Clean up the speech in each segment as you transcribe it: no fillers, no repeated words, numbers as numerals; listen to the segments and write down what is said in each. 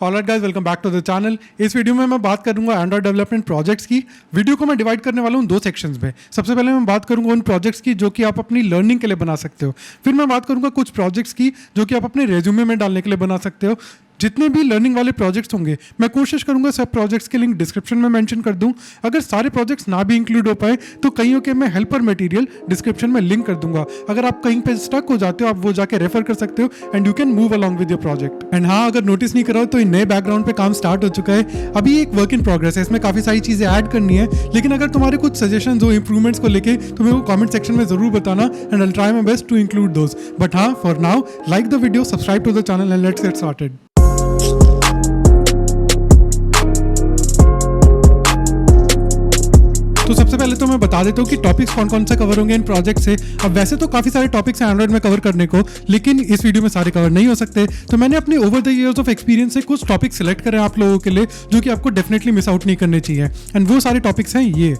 Alright guys, welcome back to the channel. इस video में मैं बात करूंगा एंड्रॉइड डेवलपमेंट प्रोजेक्ट्स की। वीडियो को मैं डिवाइड करने वाला हूं दो सेक्शंस में। सबसे पहले मैं बात करूंगा उन प्रोजेक्ट्स की जो कि आप अपनी लर्निंग के लिए बना सकते हो। फिर मैं बात करूंगा कुछ प्रोजेक्ट्स की जो कि आप अपने रेज्यूमे में डालने के लिए बना सकते हो। जितने भी लर्निंग वाले प्रोजेक्ट्स होंगे मैं कोशिश करूंगा सब प्रोजेक्ट्स के लिंक डिस्क्रिप्शन में मेंशन कर दूं। अगर सारे प्रोजेक्ट्स ना भी इंक्लूड हो पाए तो कईयों के मैं हेल्पर मटेरियल डिस्क्रिप्शन में लिंक कर दूंगा। अगर आप कहीं पे स्टक हो जाते हो आप वो जाके रेफर कर सकते हो and you can move along with your project. And हाँ, अगर नोटिस नहीं करा हो तो इन नए बैकग्राउंड पे काम स्टार्ट हो चुका है। अभी एक वर्क इन प्रोग्रेस है, इसमें काफी सारी चीजें ऐड करनी है। लेकिन अगर तुम्हारे कुछ सजेशन हो इंप्रूवमेंट्स को लेके तो मेरे को कमेंट सेक्शन में जरूर बताना and I will try my best to include those. But हाँ, for now like the video, subscribe to the channel and let's get started. तो सबसे पहले तो मैं बता देता हूँ कि टॉपिक्स कौन कौन से कवर होंगे इन प्रोजेक्ट से। अब वैसे तो काफ़ी सारे टॉपिक्स हैं एंड्रॉइड में कवर करने को, लेकिन इस वीडियो में सारे कवर नहीं हो सकते। तो मैंने अपने over the years of experience से कुछ टॉपिक सिलेक्ट करे आप लोगों के लिए जो कि आपको डेफिनेटली मिस आउट नहीं करने चाहिए। एंड वो सारे टॉपिक्स हैं ये।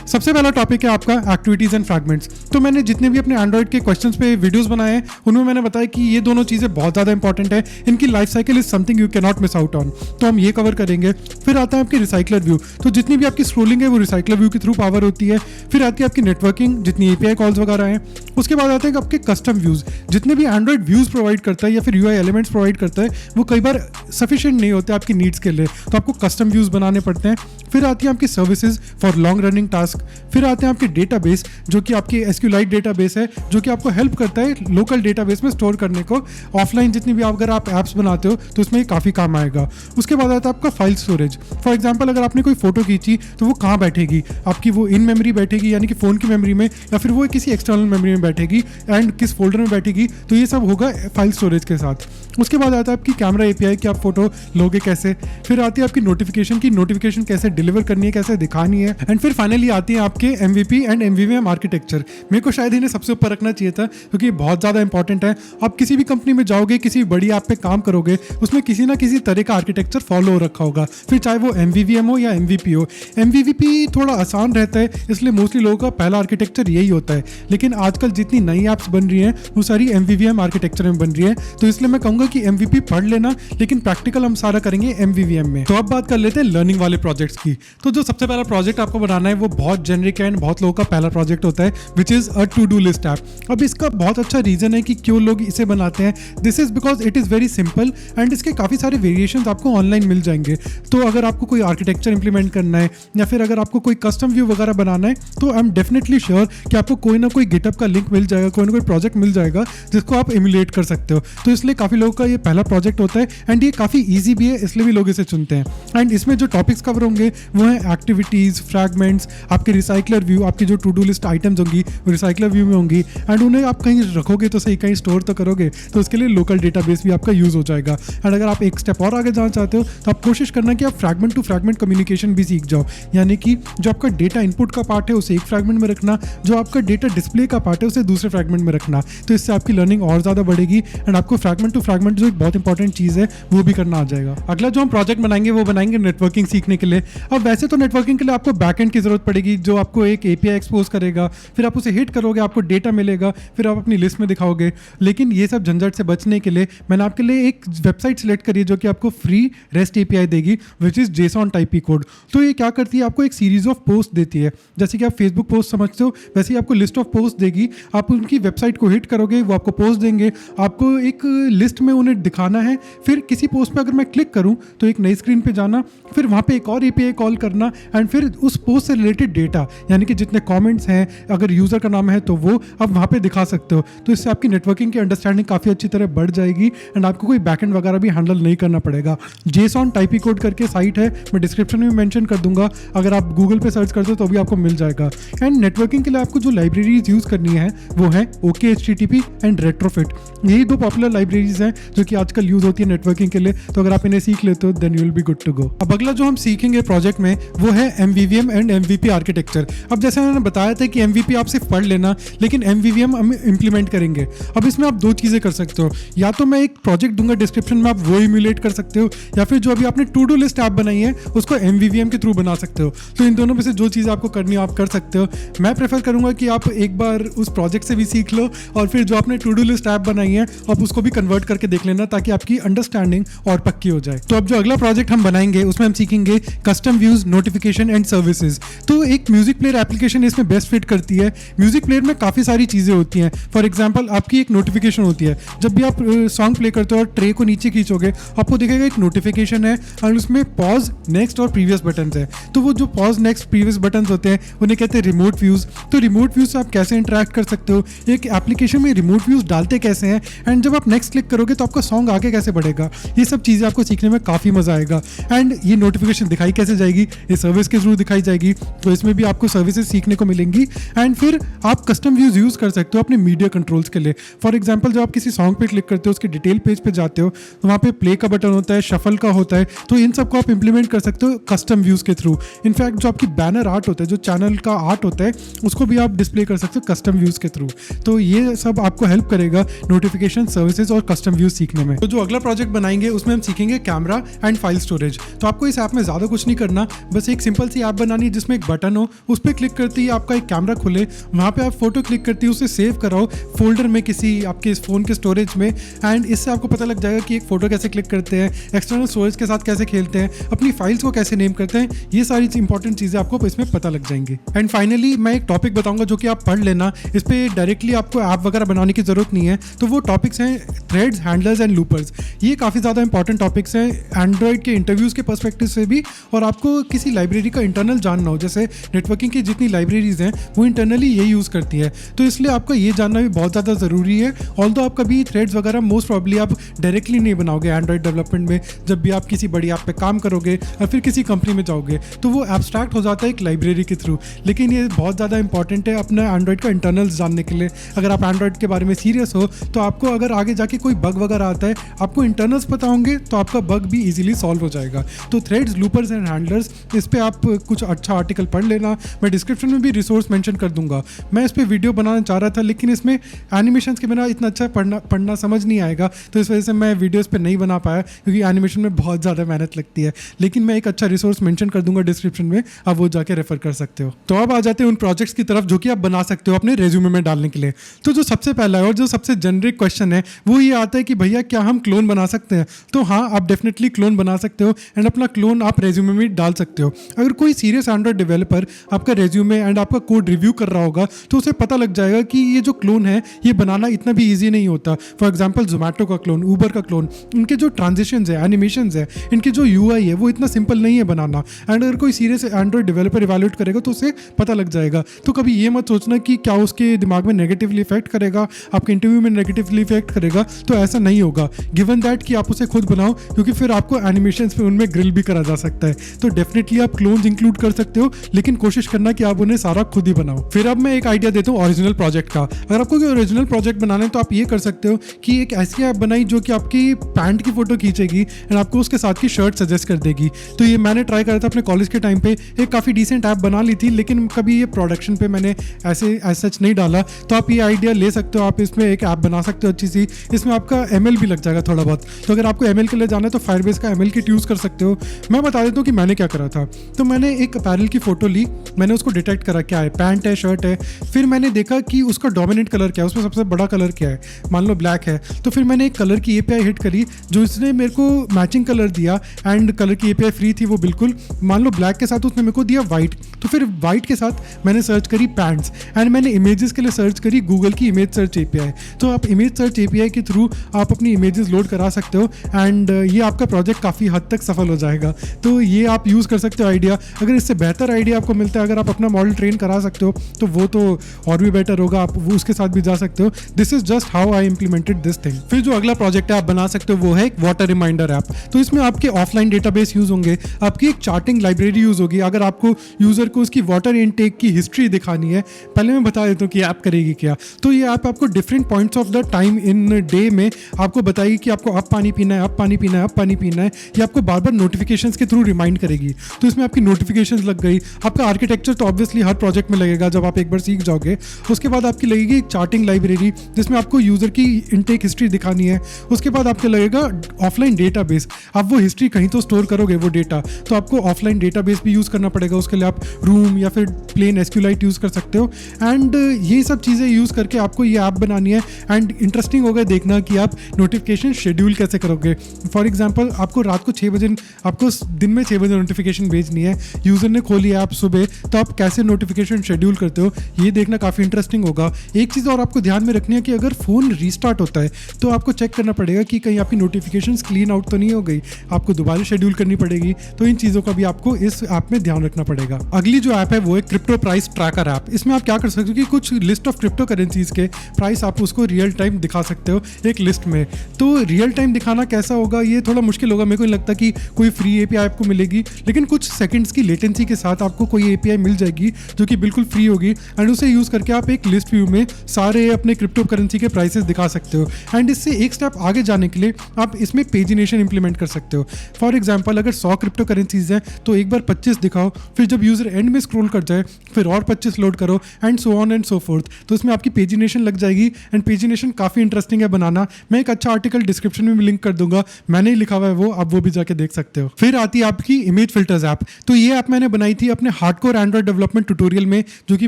सबसे पहला टॉपिक है आपका एक्टिविटीज एंड फ्रैगमेंट्स। तो मैंने जितने भी अपने एंड्रॉइड के क्वेश्चंस पे वीडियोस बनाए हैं उनमें मैंने बताया कि ये दोनों चीज़ें बहुत ज़्यादा इंपॉर्टेंट है। इनकी life cycle is something you can not miss out on. तो हम ये कवर करेंगे। फिर आता है आपकी रिसाइकलर व्यू। तो जितनी भी आपकी स्क्रोलिंग है वो रिसाइकलर व्यू के थ्रू पावर होती है। फिर आती है आपकी नेटवर्किंग, जितनी एपीआई कॉल्स वगैरह हैं। उसके बाद आते हैं आपके कस्टम व्यूज। जितने भी एंड्रॉइड व्यूज प्रोवाइड करता है या फिर यूआई एलिमेंट्स प्रोवाइड करता है वो कई बार सफिशिएंट नहीं होते आपकी नीड्स के लिए, तो आपको कस्टम व्यूज बनाने पड़ते हैं। फिर आती है आपकी services for long running task. फिर आते हैं आपके डेटाबेस जो कि आपकी एसक्यूएलाइट डेटाबेस है जो कि आपको हेल्प करता है लोकल डेटाबेस में स्टोर करने को। ऑफलाइन जितनी भी अगर आप ऐप्स बनाते हो तो उसमें काफ़ी काम आएगा। उसके बाद आता है आपका फाइल स्टोरेज। फॉर एग्जाम्पल अगर आपने कोई फोटो खींची तो वो कहाँ बैठेगी, आपकी वो इन मेमोरी बैठेगी यानी कि फ़ोन की मेमोरी में, या फिर वो किसी एक्सटर्नल मेमोरी में बैठेगी एंड किस फोल्डर में बैठेगी, तो ये सब होगा फाइल स्टोरेज के साथ। उसके बाद आता है आपकी कैमरा एपीआई कि आप फोटो लोगे कैसे। फिर आती है आपकी नोटिफिकेशन की नोटिफिकेशन कैसे डिलीवर करनी है, कैसे दिखानी है। एंड फिर फाइनली आती है आपके एमवीपी एंड एमवीवीएम आर्किटेक्चर। मेरे को शायद इन्हें सबसे ऊपर रखना चाहिए था क्योंकि बहुत ज़्यादा इंपॉर्टेंट है। आप किसी भी कंपनी में जाओगे, किसी बड़ी ऐप पे काम करोगे, उसमें किसी ना किसी तरह का आर्किटेक्चर फॉलो हो रखा होगा, फिर चाहे वो एमवीवीएम हो या एमवीपी हो। एमवीवीपी थोड़ा आसान रहता है इसलिए मोस्टली लोगों का पहला आर्किटेक्चर यही होता है। लेकिन आजकल जितनी नई ऐप्स बन रही हैं वो सारी एमवीवीएम आर्किटेक्चर में बन रही है, तो इसलिए मैं कहूँगा कि एमवीपी पढ़ लेना, लेकिन प्रैक्टिकल हम सारा करेंगे एमवीवीएम में। तो अब बात कर लेते हैं लर्निंग वाले प्रोजेक्ट्स की। तो जो सबसे पहला प्रोजेक्ट आपको बनाना है वो बहुत जेनरिक है एंड बहुत लोगों का पहला प्रोजेक्ट होता है which is a to do list app. अब इसका बहुत अच्छा रीजन है कि क्यों लोग इसे बनाते हैं। This is because it is very simple and इसके काफ़ी सारे वेरिएशंस आपको ऑनलाइन मिल जाएंगे। तो अगर आपको कोई आर्किटेक्चर इंप्लीमेंट करना है या फिर अगर आपको कोई कस्टम व्यू वगैरह बनाना है तो आई एम डेफिनेटली श्योर कि आपको कोई ना कोई गिटअप का लिंक मिल जाएगा, कोई ना कोई प्रोजेक्ट मिल जाएगा जिसको आप इम्यूलेट कर सकते हो। तो इसलिए काफ़ी लोगों का ये पहला प्रोजेक्ट होता है एंड ये काफ़ी ईजी भी है, इसलिए भी लोग इसे चुनते हैं। एंड इसमें जो टॉपिक्स कवर होंगे वो हैं एक्टिविटीज़, फ्रैगमेंट्स, आपके रिसाइकलर व्यू, आपकी जो टू डू लिस्ट आइटम्स होंगी वो रिसाइकलर व्यू में होंगी एंड उन्हें आप कहीं रखोगे तो सही, कहीं स्टोर तो करोगे, तो उसके लिए लोकल डेटाबेस भी आपका यूज़ हो जाएगा। एंड अगर आप एक स्टेप और आगे जाना चाहते हो तो आप कोशिश करना कि आप फ्रैगमेंट टू फ्रैगमेंट कम्युनिकेशन भी सीख जाओ, यानी कि जो आपका डेटा इनपुट का पार्ट है उसे एक फ्रैगमेंट में रखना, जो आपका डेटा डिस्प्ले का पार्ट है उसे दूसरे फ्रैगमेंट में रखना। तो इससे आपकी लर्निंग और ज़्यादा बढ़ेगी एंड आपको फ्रैगमेंट टू फ्रैगमेंट जो एक बहुत इंपॉर्टेंट चीज़ है वो भी करना आ जाएगा। अगला जो हम प्रोजेक्ट बनाएंगे वो बनाएंगे नेटवर्किंग सीखने के लिए। अब वैसे तो नेटवर्किंग के लिए आपको बैकएंड की जरूरत पड़ेगी जो आपको एक एपीआई एक्सपोज करेगा, फिर आप उसे हिट करोगे, आपको डेटा मिलेगा, फिर आप अपनी लिस्ट में दिखाओगे। लेकिन ये सब झंझट से बचने के लिए मैंने आपके लिए एक वेबसाइट सिलेक्ट करी है जो कि आपको फ्री रेस्ट एपीआई देगी which is JSON Taipei code. तो ये क्या करती है, आपको एक सीरीज ऑफ पोस्ट देती है। जैसे कि आप फेसबुक पोस्ट समझते हो वैसे ही आपको लिस्ट ऑफ पोस्ट देगी। आप उनकी वेबसाइट को हिट करोगे, वो आपको पोस्ट देंगे, आपको एक लिस्ट में उन्हें दिखाना है। फिर किसी पोस्ट पे अगर मैं क्लिक करूं तो एक नई स्क्रीन पे जाना, फिर वहाँ पे एक और एपीआई कॉल करना एंड फिर उस पोस्ट से रिलेटेड डेटा यानी कि जितने कमेंट्स हैं, अगर यूज़र का नाम है तो वो आप वहाँ पे दिखा सकते हो। तो इससे आपकी नेटवर्किंग की अंडरस्टैंडिंग काफ़ी अच्छी तरह बढ़ जाएगी एंड आपको कोई बैकएंड वगैरह भी हैंडल नहीं करना पड़ेगा। जेसॉन टाइपी कोड करके साइट है, मैं डिस्क्रिप्शन में मेंशन कर दूंगा, अगर आप गूगल पे सर्च करते हो तो भी आपको मिल जाएगा। एंड नेटवर्किंग के लिए आपको जो लाइब्रेरीज यूज़ करनी है वो है OKHTTP एंड रेट्रोफिट। यही दो पॉपुलर लाइब्रेरीज हैं जो कि आजकल यूज़ होती है नेटवर्किंग के लिए। तो अगर आप इन्हें सीख लेते हो then you will be good to go. अब अगला जो हम सीखेंगे प्रोजेक्ट में वो है एमवीवीएम एंड एमवीपी आर्किटेक्चर। अब जैसे मैंने बताया था कि MVP आप सिर्फ पढ़ लेना, लेकिन MVVM हम इम्प्लीमेंट करेंगे। अब इसमें आप दो चीज़ें कर सकते हो, या तो मैं एक प्रोजेक्ट दूंगा डिस्क्रिप्शन में, आप वो इम्यूलेट कर सकते हो, या फिर जो अभी आपने टू डू लिस्ट ऐप बनाई है उसको MVVM के थ्रू बना सकते हो। तो इन दोनों में से जो चीज़ आपको करनी हो आप कर सकते हो। मैं प्रेफर करूंगा कि आप एक बार उस प्रोजेक्ट से भी सीख लो और फिर जो आपने टू डू लिस्ट ऐप बनाई है आप उसको भी कन्वर्ट करके देख लेना, ताकि आपकी अंडरस्टैंडिंग और पक्की हो जाए। तो अब जो अगला प्रोजेक्ट हम बनाएंगे उसमें हम सीखेंगे custom views, notification and services. तो एक म्यूजिक प्लेयर एप्लीकेशन इसमें बेस्ट फिट करती है। म्यूजिक प्लेयर में काफ़ी सारी चीज़ें होती हैं। फॉर एग्जाम्पल आपकी एक नोटिफिकेशन होती है, जब भी आप सॉन्ग प्ले करते हो और ट्रे को नीचे खींचोगे आपको दिखेगा एक नोटिफिकेशन है और उसमें पॉज, नेक्स्ट और प्रीवियस बटन है। तो वो जो पॉज, नेक्स्ट, प्रीवियस बटन होते हैं उन्हें कहते हैं रिमोट व्यूज। तो रिमोट व्यूज से आप कैसे इंटरेक्ट कर सकते हो, एक एप्लीकेशन में रिमोट व्यूज डालते कैसे हैं, एंड जब आप नेक्स्ट क्लिक करोगे तो आपका सॉन्ग आगे कैसे बढ़ेगा, ये सब चीज़ें आपको सीखने में काफ़ी मजा आएगा। एंड ये नोटिफिकेशन दिखाई कैसे जाएगी, ये सर्विस के थ्रू दिखाई जाएगी, तो इसमें भी आपको सर्विसेज सीखने को मिलेंगी। एंड फिर आप कस्टम व्यूज यूज कर सकते हो अपने मीडिया कंट्रोल्स के लिए। फॉर एग्जाम्पल जब आप किसी सॉन्ग पे क्लिक करते हो, उसके डिटेल पेज पे जाते हो तो वहाँ पे प्ले का बटन होता है, शफल का होता है, तो इन सबको आप इंप्लीमेंट कर सकते हो कस्टम व्यूज के थ्रू। इनफैक्ट जो आपकी बैनर आर्ट होता है, जो चैनल का आर्ट होता है, उसको भी आप डिस्प्ले कर सकते हो कस्टम व्यूज के थ्रू। तो ये सब आपको हेल्प करेगा नोटिफिकेशन, सर्विसेज और कस्टम व्यूज सीखने में। तो जो अगला प्रोजेक्ट बनाएंगे उसमें हम सीखेंगे कैमरा एंड फाइल स्टोरेज। तो आपको इस ऐप में ज़्यादा कुछ नहीं करना, बस एक सिंपल सी ऐप बनानी है जिसमें एक बटन हो, उस पर क्लिक करते ही आपका एक कैमरा खुले, वहाँ पे आप फोटो क्लिक करते ही उसे सेव कराओ फोल्डर में किसी आपके फ़ोन के स्टोरेज में। एंड इससे आपको पता लग जाएगा कि एक फ़ोटो कैसे क्लिक करते हैं, एक्सटर्नल स्टोरेज के साथ कैसे खेलते हैं, अपनी फाइल्स को कैसे नेम करते हैं, ये सारी इंपॉर्टेंट चीज़ें आपको इसमें पता लग जाएंगी। एंड फाइनली मैं एक टॉपिक बताऊंगा जो कि आप पढ़ लेना, इस पर डायरेक्टली आपको ऐप वगैरह बनाने की ज़रूरत नहीं है। तो वो टॉपिक्स हैं थ्रेड्स, हैंडलर्स एंड लूपर्स। ये काफ़ी ज़्यादा इंपॉर्टेंट टॉपिक्स हैं एंड्रॉइड के इंटरव्यूज़ के पर्सपेक्टिव से भी, और आपको किसी लाइब्रेरी का इंटरनल जानना हो, जैसे नेटवर्किंग की जितनी लाइब्रेरीज हैं वो इंटरनली ये यूज़ करती है, तो इसलिए आपको ये जानना भी बहुत ज़्यादा ज़रूरी है। ऑल्दो आप कभी थ्रेड्स वगैरह मोस्ट प्रॉब्ली आप डायरेक्टली नहीं बनाओगे एंड्रॉइड डेवलपमेंट में, जब भी आप किसी बड़ी ऐप पे काम करोगे और फिर किसी कंपनी में जाओगे तो वो एब्स्ट्रैक्ट हो जाता है एक लाइब्रेरी के थ्रू। लेकिन ये बहुत ज़्यादा इंपॉर्टेंट है अपना एंड्रॉइड का इंटरनल्स जानने के लिए। अगर आप एंड्रॉइड के बारे में सीरियस हो तो आपको अगर आगे जाके कोई बग वगैरह आता है, आपको इंटरनल्स पता होंगे तो आपका बग भी ईजिली सॉल्व हो जाएगा। तो थ्रेड्स, लूपर्स एंड हैंडलर्स, इस पर आप कुछ अच्छा आर्टिकल पढ़ लेना, मैं डिस्क्रिप्शन में भी रिसोर्स मेंशन कर दूंगा। मैं इस पर वीडियो बनाना चाह रहा था लेकिन इसमें एनिमेशंस के बिना इतना अच्छा पढ़ना समझ नहीं आएगा, तो इस वजह से मैं वीडियोस पे नहीं बना पाया, क्योंकि एनिमेशन में बहुत ज़्यादा मेहनत लगती है। लेकिन मैं एक अच्छा रिसोर्स मेंशन कर दूंगा डिस्क्रिप्शन में, आप वो जाके रेफर कर सकते हो। तो अब आ जाते हैं उन प्रोजेक्ट्स की तरफ जो कि आप बना सकते हो अपने रेज्यूमे में डालने के लिए। तो जो सबसे पहला है और जो सबसे जेनरिक क्वेश्चन है वो ये आता है कि भैया क्या हम क्लोन बना सकते हैं? तो हाँ, आप डेफिनेटली क्लोन बना सकते हो एंड अपना क्लोन आप रेज्यूमे में डाल सकते हो। अगर कोई सीरियस एंड्रॉइड डेवलपर आपका रेज्यूमे एंड आपका कोड रिव्यू कर रहा होगा तो उसे पता लग जाएगा कि ये जो क्लोन है ये बनाना इतना भी ईजी नहीं होता। फॉर एग्जाम्पल जोमेटो का क्लोन, ऊबर का क्लोन, इनके जो ट्रांजिशंस है, एनिमेशंस है, इनके जो UI है वो इतना सिंपल नहीं है बनाना। एंड अगर कोई सीरियस एंड्रॉइड डेवलपर इवैल्यूएट करेगा तो उसे पता लग जाएगा। तो कभी ये मत सोचना कि क्या उसके दिमाग में नेगेटिवली इफेक्ट करेगा, आपके इंटरव्यू में नेगेटिवली इफेक्ट करेगा, तो ऐसा नहीं होगा। गिवन दैट कि आप उसे खुद बनाओ, क्योंकि फिर आपको एनिमेशंस पे उनमें ग्रिल भी करा जा सकता है। तो डेफिनेटली आप क्लोन्स इंक्लूड कर सकते हो, लेकिन कोशिश करना कि आप उन्हें सारा खुद ही बनाओ। फिर अब मैं एक आइडिया देता हूँ ओरिजिनल प्रोजेक्ट का। अगर आपको कोई ओरिजिनल प्रोजेक्ट बनाना है तो आप ये कर सकते हो कि एक ऐसी ऐप बनाई जो कि आपकी पैंट की फोटो खींचेगी एंड आपको उसके साथ की शर्ट सजेस्ट कर देगी। तो ये मैंने ट्राई करा था अपने कॉलेज के टाइम पे, एक काफ़ी डिसेंट ऐप बना ली थी, लेकिन कभी ये प्रोडक्शन पे मैंने ऐसे सच नहीं डाला। तो आप ये आइडिया ले सकते हो, आप इसमें एक ऐप बना सकते हो अच्छी सी, इसमें आपका ML भी लग जाएगा थोड़ा बहुत। तो अगर आपको ML के लिए जाना है तो फायरबेस का ML किट यूज़ कर सकते हो। मैं बता देता हूँ कि मैंने क्या करा था। तो मैंने एक अपैरल की फ़ोटो ली, मैंने उसको डिटेक्ट करा क्या है, पैंट है, शर्ट है। फिर मैंने देखा कि उसका डोमिनेंट कलर क्या है, उसमें सबसे बड़ा कलर क्या है, मान लो ब्लैक है। तो फिर मैंने एक कलर की API हिट करी जो इसने मेरे को मैचिंग कलर दिया, एंड कलर की API फ्री थी वो बिल्कुल। मान लो ब्लैक के साथ उसने मेरे को दिया वाइट, तो फिर वाइट के साथ मैंने सर्च करी पैंट्स, एंड मैंने इमेजेस के लिए सर्च करी गूगल की इमेज सर्च API। तो आप इमेज सर्च API के थ्रू आप अपनी इमेजेस लोड करा सकते हो, एंड ये आपका प्रोजेक्ट काफ़ी हद तक सफल हो जाएगा। तो ये आप यूज़ कर सकते हो आइडिया। अगर इससे बेहतर आइडिया आपको मिलता है, अगर आप अपना मॉडल ट्रेन करा सकते हो तो वो तो और भी बेटर होगा, आप वो उसके साथ भी जा सकते हो। This is just how I implemented this thing. फिर जो अगला प्रोजेक्ट है आप बना सकते हो वो है एक वाटर रिमाइंडर ऐप। तो इसमें आपके ऑफलाइन डेटाबेस यूज होंगे, आपकी एक चार्टिंग लाइब्रेरी यूज होगी। अगर आपको यूजर को उसकी वाटर इनटेक की हिस्ट्री दिखानी है, पहले मैं बता देता हूँ कि ऐप करेगी क्या। तो ये ऐप आपको different points of the time in day में आपको बताएगी कि आपको अब पानी पीना है, अब पानी पीना है, अब पानी पीना है। ये आपको बार बार नोटिफिकेशंस के थ्रू रिमाइंड करेगी। तो इसमें आपकी नोटिफिकेशंस लग गई, आप आपका आर्किटेक्चर तो ऑब्वियसली हर प्रोजेक्ट में लगेगा जब आप एक बार सीख जाओगे। उसके बाद आपकी लगेगी एक चार्टिंग लाइब्रेरी जिसमें आपको यूज़र की इनटेक हिस्ट्री दिखानी है। उसके बाद आपको लगेगा ऑफलाइन डेटाबेस, आप वो हिस्ट्री कहीं तो स्टोर करोगे वो डेटा, तो आपको ऑफलाइन डेटाबेस भी यूज़ करना पड़ेगा। उसके लिए आप रूम या फिर प्लेन एसक्यूलाइट यूज़ कर सकते हो। एंड ये सब चीज़ें यूज़ करके आपको ये ऐप बनानी है। एंड इंटरेस्टिंग होगा देखना कि आप नोटिफिकेशन शेड्यूल कैसे करोगे। फॉर एग्जाम्पल आपको रात को 6 बजे, आपको दिन में 6 बजे नोटिफिकेशन भेजनी है, यूज़र ने खोली ऐप सुबह, तो आप कैसे नोटिफिकेशन शेड्यूल करते हो, ये देखना काफ़ी इंटरेस्टिंग होगा। एक चीज़ और आपको ध्यान में रखनी है कि अगर फ़ोन रीस्टार्ट होता है तो आपको चेक करना पड़ेगा कि कहीं आपकी नोटिफिकेशंस क्लीन आउट तो नहीं हो गई, आपको दोबारा शेड्यूल करनी पड़ेगी। तो इन चीज़ों का भी आपको इस ऐप में ध्यान रखना पड़ेगा। अगली जो ऐप है वो है क्रिप्टो प्राइस ट्रैकर ऐप। इसमें आप क्या कर सकते हो कि कुछ लिस्ट ऑफ क्रिप्टो करेंसीज के प्राइस आप उसको रियल टाइम दिखा सकते हो एक लिस्ट में। तो रियल टाइम दिखाना कैसा होगा, ये थोड़ा मुश्किल होगा। मेरे को नहीं लगता कि कोई फ्री एपीआई आपको मिलेगी, लेकिन कुछ सेकंड्स की लेटेंसी के साथ आपको कोई एपीआई मिल जाएगी जो कि बिल्कुल फ्री होगी। एंड उसे यूज़ करके आप एक लिस्ट व्यू में सारे अपने क्रिप्टो करेंसी के प्राइसेस दिखा सकते हो। एंड इससे एक स्टेप आगे जाने के लिए आप इसमें पेजिनेशन इंप्लीमेंट कर सकते हो। फॉर एग्जाम्पल अगर 100 क्रिप्टो करेंसीज हैं तो एक बार 25 दिखाओ, फिर जब यूज़र एंड में स्क्रॉल कर जाए फिर और 25 लोड करो, and so on and so fourth. तो इसमें आपकी पेजिनेशन लग जाएगी। एंड पेजिनेशन काफ़ी इंटरेस्टिंग है बनाना। मैं एक अच्छा आर्टिकल डिस्क्रिप्शन में भी लिंक कर दूंगा, मैंने ही लिखा हुआ है वो, आप वो भी जाके देख सकते हो। फिर आती है आपकी इमेज फिल्टर्स ऐप। तो ये ऐप मैंने बनाई थी अपने हार्डकोर एंड्रॉइड डेवलपमेंट ट्यूटोरियल में, जो कि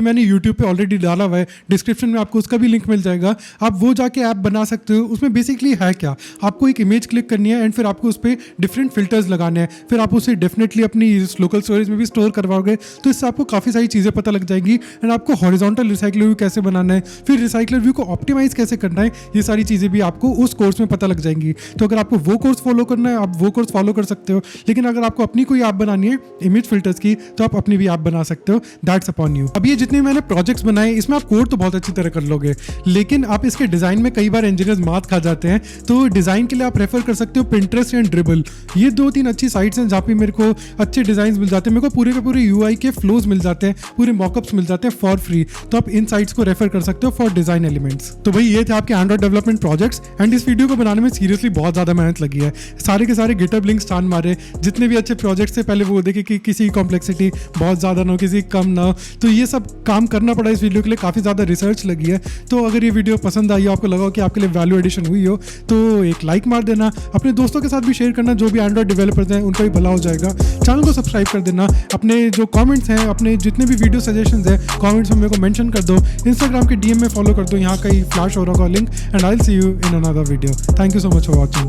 मैंने यूट्यूब पे ऑलरेडी डाला हुआ है। डिस्क्रिप्शन में आपको उसका भी लिंक मिल जाएगा, आप वो जाके ऐप बना सकते हो। उसमें बेसिकली है क्या, आपको एक इमेज क्लिक करनी है एंड फिर आपको उस पर डिफरेंट फिल्टर्स लगाने हैं। फिर आप उसे डेफिनेटली अपनी लोकल स्टोरेज में भी स्टोर करवाओगे, तो इससे आपको काफ़ी सारी चीज़ें पता लग जाएंगी। एंड आपको हॉरिजॉन्टल रिसाइकलर व्यू कैसे बनाना है, फिर रिसाइकलर व्यू को ऑप्टिमाइज कैसे करना है, ये सारी चीज़ें भी आपको उस कोर्स में पता लग जाएंगी। तो अगर आपको वो कोर्स फॉलो करना है आप वो कोर्स फॉलो कर सकते हो, लेकिन अगर आपको अपनी कोई ऐप बनानी है इमेज फिल्टर्स की तो आप अपनी भी ऐप बना सकते हो। That's upon you. अब ये जितने मैंने प्रोजेक्ट्स बनाए इसमें आप कोड तो बहुत अच्छी तरह कर लोगे, लेकिन आप इसके डिज़ाइन में कई बार इंजीनियर्स मात खा जाते हैं। तो डिज़ाइन के लिए आप रेफर कर सकते हो पिंटरेस्ट एंड ड्रिबल। ये 2-3 अच्छी साइट्स हैं जहाँ पे मेरे को अच्छे डिज़ाइन मिल जाते हैं। मेरे को पूरे के पूरे यूआई के फ्लोज मिल जाते हैं, पूरे मॉकअप्स मिल जाते हैं फॉर फ्री। तो आप इन साइट्स को रेफर कर सकते हो फॉर डिज़ाइन एलिमेंट्स। तो भाई ये थे आपके एंड्रॉइड डेवलपमेंट प्रोजेक्ट्स। एंड इस वीडियो को बनाने में सीरियसली बहुत ज़्यादा मेहनत लगी है। सारे के सारे गिटहब लिंक्स छान मारे, जितने भी अच्छे प्रोजेक्ट्स थे पहले वो देखे कि किसी की कॉम्प्लेक्सिटी बहुत ज़्यादा ना हो, किसी कम ना हो। तो ये सब काम करना पड़ा इस वीडियो के लिए, काफ़ी ज़्यादा रिसर्च लगी है। तो अगर ये वीडियो पसंद आई हो, आपको लगा हो कि आपके लिए वैल्यू एडिशन हुई हो, तो एक लाइक मार देना। अपने दोस्तों के साथ भी शेयर करना, जो भी एंड्रॉइड डेवलपर्स हैं उनका भी भला हो जाएगा। चैनल को सब्सक्राइब कर देना। अपने जो कमेंट्स हैं, अपने जितने भी वीडियो सजेशंस हैं कमेंट्स में मेरे को मेंशन कर दो। इंस्टाग्राम के डीएम में फॉलो कर दो, यहाँ का ही फ्लैश हो रहा होगा link. And I will see you in another video. Thank you so much for watching.